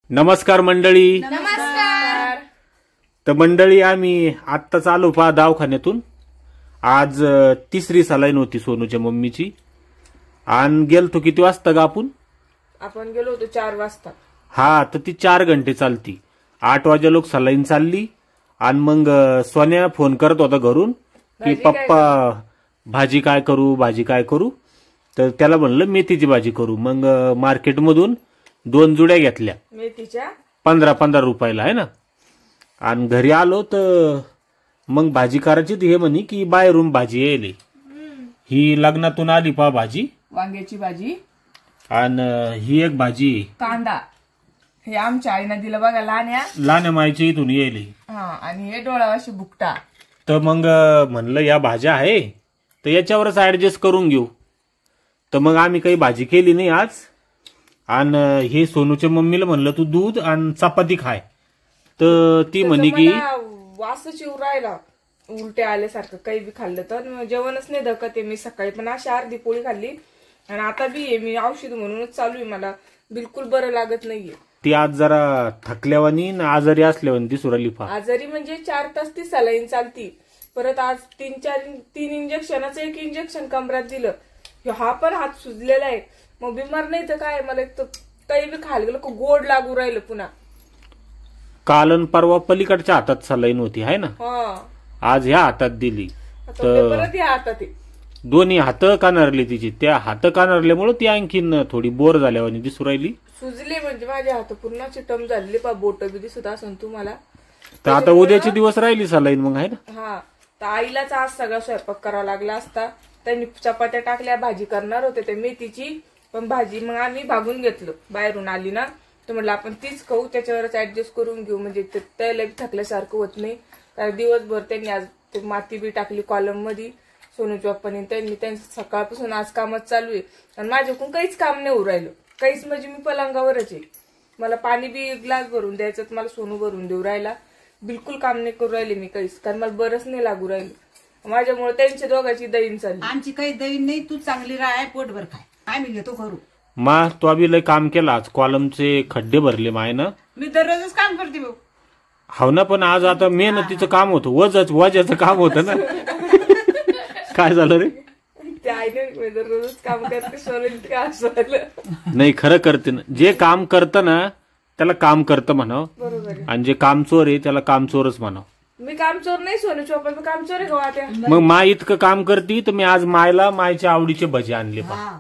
नमस्कार मंडळी. नमस्कार. तर मंडळी आम्ही आत्ताच आलो पहा दवाखान्यातून. आज तिसरी सलाईन होती सोनूच्या मम्मीची. आणि गेलतो किती वाजता गा आपण गेलो होतो 4 वाजता. हा, तर ती 4 घंटे चालती. 8 वाजे लोक सलाईन चालली. आणि मग सोन्या फोन करत होता घरून की पप्पा भाजी काय करू. तर त्याला म्हणलं मेथीची भाजी करू. मग मार्केटमधून 2 जुड्या घेतल्या मेथीच्या 15 रुपयाला आहे ना. आणि घरी आलो तर मग भाजी करायची. हे म्हणे की बाहेरून भाजी येईल. ही लग्नातून आली पहा भाजी, वांग्याची भाजी. आणि ही एक भाजी कांदा. हे आमच्या आईनं दिलं बघा लहान्या माईच्या इथून येईल. आणि हे डोळावाशी बुकटा. तर मग म्हणलं या भाज्या आहे तर याच्यावरच ऍडजस्ट करून घेऊ. तर मग आम्ही काही भाजी केली नाही आज. आणि हे सोनूच्या मम्मीला म्हणलं तू दूध आणि चपाती खाय. तर ती म्हणे की वासच येऊ राहिला उलटे आल्यासारखं. काही बी खाल्लं तर जेवणच नाही धकत आहे. मी सकाळी पण अशी अर्धी पोळी खाल्ली आणि आता बी आहे. मी औषध म्हणूनच चालू आहे. मला बिलकुल बरं लागत नाहीये. ती आज जरा थकल्यावानी ना आजारी असल्यावानी दिसू राहिली पहा. आजारी म्हणजे 4 तास ती सलाईन चालती. परत आज 3 इंजेक्शनाचं 1 इंजेक्शन कमरात दिलं. हा पण हात सुजलेला आहे. मग बिमार नाही तर काय. मला एक तर काही बी खायला गेलं की गोड लागू राहिलं पुन्हा. काल आणि परवा पलीकडच्या हातात सलाईन होती आहे ना. आज ह्या हातात दिली. तर परत या हातात दोन्ही हात कानारले तिची. त्या हात कानारल्यामुळे ती आणखीन थोडी बोर झाल्यावानी दिसू राहिली. सुजले म्हणजे माझे हात पूर्ण चिटम झालेले पा. बोट बी दिसत असून तुम्हाला. तर आता उद्याचे दिवस राहिली सलाईन मग आहे ना. हा, तर आईलाच आज सगळा स्वयंपाक करावा लागला असता. त्यांनी चपात्या टाकल्या. भाजी करणार होते ते मेथीची. पण भाजी मग आम्ही भागून घेतलं. बाहेरून आली ना तर म्हटलं आपण तीच खाऊ. त्याच्यावरच ऍडजस्ट करून घेऊ. म्हणजे त्याला थकल्यासारखं होत नाही. कारण दिवसभर त्यांनी आज ते माती बी टाकली कॉलम मध्ये सोनूच्या पप्पांनी. त्यांचं सकाळपासून आज कामच चालू आहे. आणि माझ्याकडून काहीच काम नाही होऊ राहिलं. काहीच म्हणजे मी पलंगावरच आहे. मला पाणी बी ग्लास भरून द्यायचं मला सोनू भरून देऊ राहिला. बिलकुल काम नाही करू राहिले मी काहीच. कारण मला बरंच नाही लागू राहिलं. माझ्यामुळे त्यांच्या दोघांची दैन चालली. आमची काही दैन नाही. तू चांगली राह पोटभर खाय. आम्ही घेतो करू. मा तो अभि लय काम केलं आज. कॉलमचे खड्डे भरले माय ना. मी दररोजच काम करते भाऊ. हो ना. पण आज आता मेहनतीचं काम होतं. वजाचं काम होतं ना. काय झालं रे. ते आईने दररोजच काम करते. नाही खरं करते ना. जे काम करतं ना त्याला काम करतं म्हणावं. बरोबर. आणि जे कामचोर आहे त्याला कामचोरच म्हणावं. मी कामचोर नाही सोनू चोपा. मी कामचोर आहे गवा. मग माय इतकं काम करती तर मी आज मायच्या आवडीचे भजे आणले पा.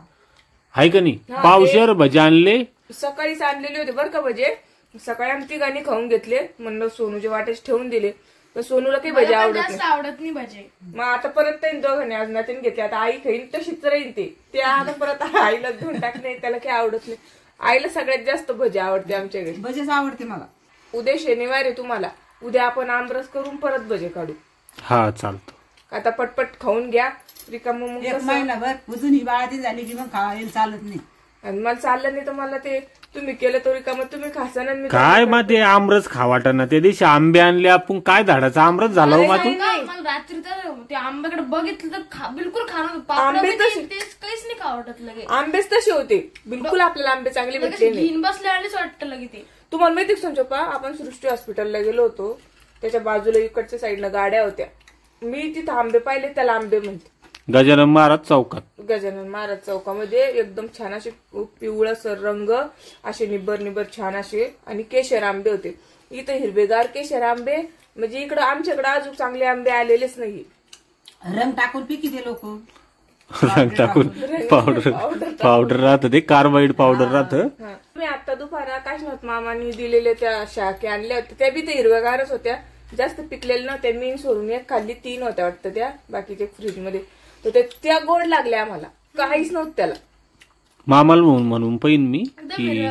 हाय का नाही. पावशेर भजे आणले. सकाळीच आणलेले होते बरं का भजे. सकाळी आम्ही तिघांनी खाऊन घेतले. म्हणलं सोनूच्या वाटेच ठेवून दिले. तर सोनूला काही भजे आवडत नाही भजे. मग आता परत त्यांनी दोघांनी आज नात्याने घेतले. आता आई खाईन तशीच राहीन ते आता परत आईला धुवून टाकले. त्याला काही आवडत नाही. आईला सगळ्यात जास्त भजे आवडते आमच्याकडे. भजेच आवडते मला. उद्या शनिवार आहे तुम्हाला. उद्या आपण आमरस करून परत भजे काढू. हा चालतो. आता पटपट खाऊन घ्या. रिकाम एक महिनाभर अजून ही बाळाती झाली की मग खायला चालत नाही. आणि मला चाललं नाही तर मला ते तुम्ही केलं तो रिकाम तुम्ही खासा ना. काय मग ते आमरस खावाटा ना. त्या दिवशी आंबे आणले आपण. काय झाडाचा आमरस झाला हो मातू. रात्री तर ते आंब्याकडे बघितलं तर बिलकुल आंबे काहीच नाही खावटत लगे. आंबेच तसे होते बिलकुल. आपल्याला आंबे चांगले भेटले नाही. घेऊन बसले आलेच वाटतं लगे ते. तुम्हाला माहिती समजपा आपण सृष्टी हॉस्पिटलला गेलो होतो. त्याच्या बाजूला इकडच्या साईडला गाड्या होत्या. मी तिथं आंबे पाहिले. त्याला आंबे म्हणते. गजानन महाराज चौकात. गजानन महाराज चौकामध्ये एकदम छान असे पिवळसर रंग असे निबर छान असे आणि केशर आंबे होते. इथं हिरवेगार केशर आंबे. म्हणजे इकडं आमच्याकडे अजून चांगले आंबे आलेलेच नाही. रंग टाकून पिकी ते लोक. रंग टाकून पावडर राहत. ते कार्बाईड पावडर राहत. मी आता दुपारा काशनाथ मामानी दिलेल्या त्या शाके आणल्या होत्या. त्या बी ते हिरवेगारच होत्या. जास्त पिकलेल्या नव्हत्या. मी सोडून एक खाल्ली. 3 होत्या वाटतं त्या. बाकीच्या फ्रीज मध्ये. तर त्या गोड लागल्या आम्हाला. काहीच नव्हतं त्याला. मामाला म्हणून पहिन मी की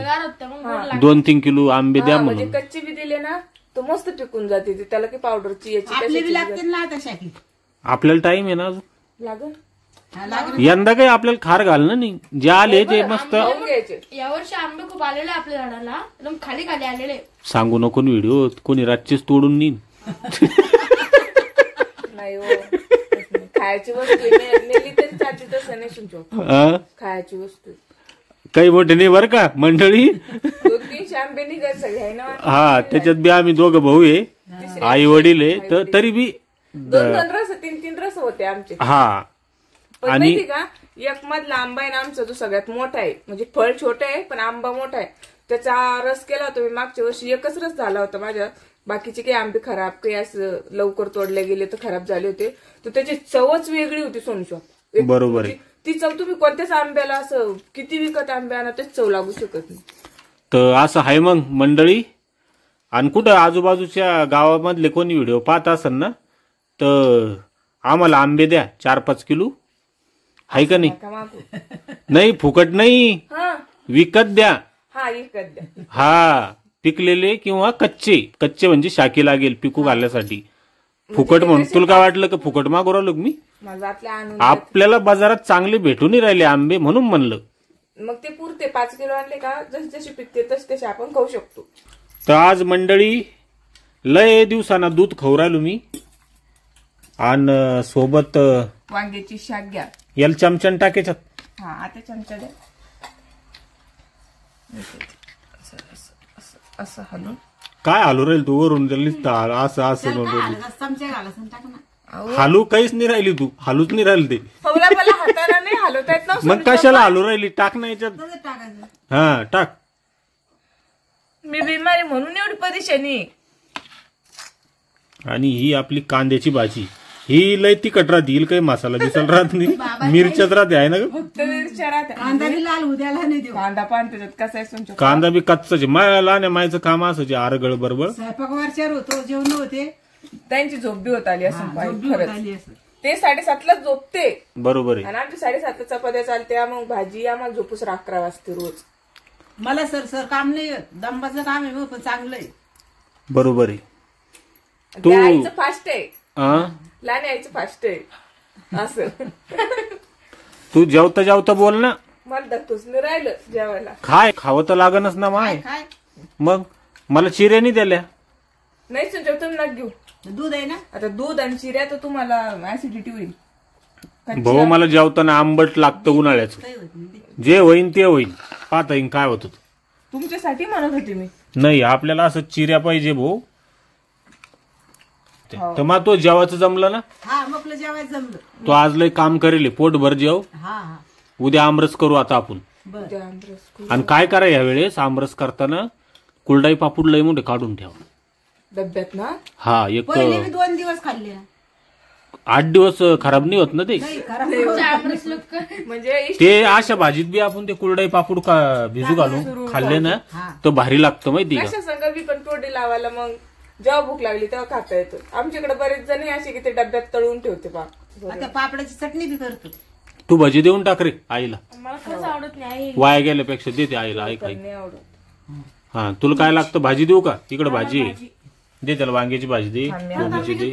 2-3 किलो आंबे द्या म्हणजे म्हणून. कच्चे बी दिले ना तर मस्त पिकून जाते. त्याला की पावडरची याची लागते ना आता शाकी. आपल्याला टाइम आहे ना लागल. यंदा काही आपल्याला खार घालणं नाही. जे आले ते मस्त. यावर्षी आंबे खूप आलेले आपल्या झाडाला. एकदम खाली आलेले. सांगू नको व्हिडिओ. कोणी रातचीच तोडून नेईन. नाही हो. खायची वस्तू नेली तरी चालते. तसं नाही सुचव. खायची वस्तू काही मोठे नाही बरं का मंडळी. 200 तीनशे आंबे निघाल सगळे आहे ना. हा त्याच्यात बी आम्ही दोघं भाऊ आहे, आई वडील आहे, तर तरी बी दोन रस, तीन रस होते आमचे. हा. पण आणि माहिती का, एक मधला आंबा आहे ना आमचा, जो सगळ्यात मोठा आहे, म्हणजे फळ छोटं आहे पण आंबा मोठा आहे. त्याचा रस केला होता मी मागच्या वर्षी, एकच रस झाला होता माझ्या. बाकीचे काही आंबे खराब, काही असं लवकर तोडले गेले तर खराब झाले होते. तर त्याची चवच वेगळी होती सोनशॉप. बरोबर आहे. ती चव तुम्ही कोणत्याच आंब्याला असं किती विकत आंबे आणा तेच चव लागू शकत नाही. तर असं आहे मग मंडळी. आणि कुठं आजूबाजूच्या गावामधले कोणी व्हिडिओ पाहत असेल ना, तर आम्हाला आंबे द्या 4-5 किलो, आहे का नाही? नका मागू. नाही फुकट नाही, हा विकत द्या. हा विकत द्या. हा, पिकलेले किंवा कच्चे म्हणजे शाकी लागेल पिकू घालण्यासाठी. फुकट म्हणून तुला काय वाटलं का फुकट मागू राहिलो मी? माझा आपल्या आणून आपल्याला बाजारात चांगले भेटूनही राहिले आंबे म्हणून म्हणलं. मग ते पुरते 5 किलो आणले का, जसे जसे पिकते तसे तसे आपण खाऊ शकतो. तर आज मंडळी लय दिवसांना दूध खाऊ राहिलो मी, आणि सोबत वांग्याची शाक घ्या. याला चमच्यान टाकायच्यात. हा आता चमचा द्या. असं हलून काय हालू राहील तू वरून असं असं म्हणून. चमचे घालायचं टाक ना. हालू काहीच नाही राहिली तू, हालूच नाही राहिली ते. मला मला हाताला नाही हलवता येत ना. मग कशाला हालू राहिली? टाक ना याच्यात. तसं टाकायचं. हा टाक. मी बिमारी म्हणून एवढी परेशानी. आणि ही आपली कांद्याची भाजी, ही लय तिखट राहते, हिला काही मसाला दिसायला राहत नाही, मिरच्यात राहते आहे ना ग. फक्त मिरच्या राहत्या. कांदा बी लाल उद्याला नाही देऊ. कांदा पान त्याच्यात कसा आहे तुमच्या? कांदा बी कच्चाचे. मला नाही मायचं काम असायचे आरगळ बरोबर. स्वयंपाक वरच्यावर होतो, जेवण होते. त्यांची झोप बी होत आली असं झोपडी होत खरंच. आली असं. ते 7:30लाच झोपते बरोबर आहे. आणि आमची 7:30ला चपात्या चालते, मग भाजी आम्हाला झोपूस 11 वाजते रोज. मला सर काम नाही येत. दंबाचं काम आहे पण चांगलं आहे. बरोबर आहे. ते आईचं फास्ट आहे, आ? लहान आईचं फास्ट आहे असं. तू जेवता जेवता बोल ना. मला धक्कूच नाही राहिलं जेवायला. खावं तर लागणच ना माय. काय मग मला चिऱ्यानी दिल्या. नाही सुंजव तुम्ही नका घेऊ. दूध आहे ना. आता दूध आणि चिऱ्या तर तुम्हाला ऍसिडिटी होईल. भाऊ मला जेवताना आंबट लागतं उन्हाळ्याचं. काही होत नाही ते. जे होईन ते होईन, पाहता येईन काय होत. तुमच्यासाठी म्हणत होते मी. नाही आपल्याला असं चिऱ्या पाहिजे भाऊ. हो. तर मग तो जेवायचं जमलं ना. हा मग जेवायचं जमलं. तो आज लय काम करेल, पोटभर जेव. हा हा उद्या आमरस करू आता आपण. बर. उद्या आमरस करू. आणि काय करा यावेळेस आमरस करताना कुलडाई पापूड लय मोठे काढून ठेवा डब्यात ना. हा. एक पहिले मी 2 दिवस खाल्ले. 8 दिवस खराब नाही होत ना ते. नाही खराब. आमरस लोक म्हणजे ते अशा भाजीत बी आपण ते कुलडाई पापूड भिजू घालून खाल्ले ना हा. तर भारी लागतं माहिती का. कशा संग बी पण तोडी लावायला मग जेव्हा भूक लागली तेव्हा खाता येतो. आमच्याकडे बरेच जण असे की ते डब्यात तळून ठेवते बा. आता पापडाची चटणी बी करतो. तू भजी देऊन टाक रे आईला, मला खरंच आवडत नाही. वाया गेल्यापेक्षा देते आईला. आई खाई. नाही आवडत. हा तुला काय लागतं भाजी देऊ का? इकडे भाजी आहे. दे त्याला वांग्याची भाजी दे, हा, मी कोबीची दे,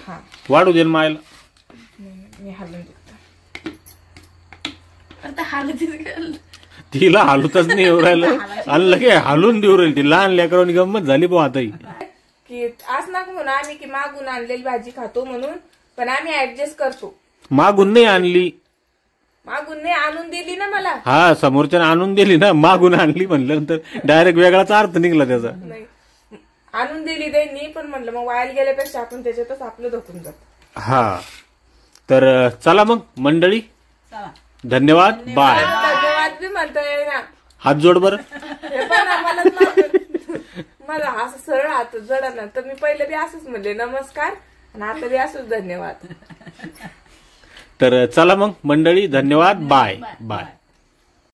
हा वाढू दे ना मायला. मी हलून देतो. आता हालतीच गेलं. तिला हालूतच नाही येऊ राहिलं आणि लगे हालून देऊ राहील. ती लहान लेकरांनी गंमत झाली पण आता ही. की आज ना म्हणून आम्ही की मागून आणलेली भाजी खातो म्हणून, पण आम्ही ऍडजस्ट करतो. मागून नाही आणली. मागून नाही आणून दिली ना मला. हा समोरच्याने आणून दिली ना, मागून आणली म्हणल्यानंतर डायरेक्ट वेगळाच अर्थ निघला त्याचा. नाही आणून दिली त्यांनी, पण म्हणलं मग वाया गेल्यापेक्षा आपण त्याच्यातच आपलं धोकून जात. हा तर चला मग मंडळी, चला. धन्यवाद, बाय. धन्यवाद बी म्हणता येईना. हात जोड बरं. हे पण मला असं सरळ हात जडा ना, तर मी पहिले बी असंच म्हणले नमस्कार आणि आता बी असंच धन्यवाद. तर चला मग मंडळी, धन्यवाद, बाय बाय.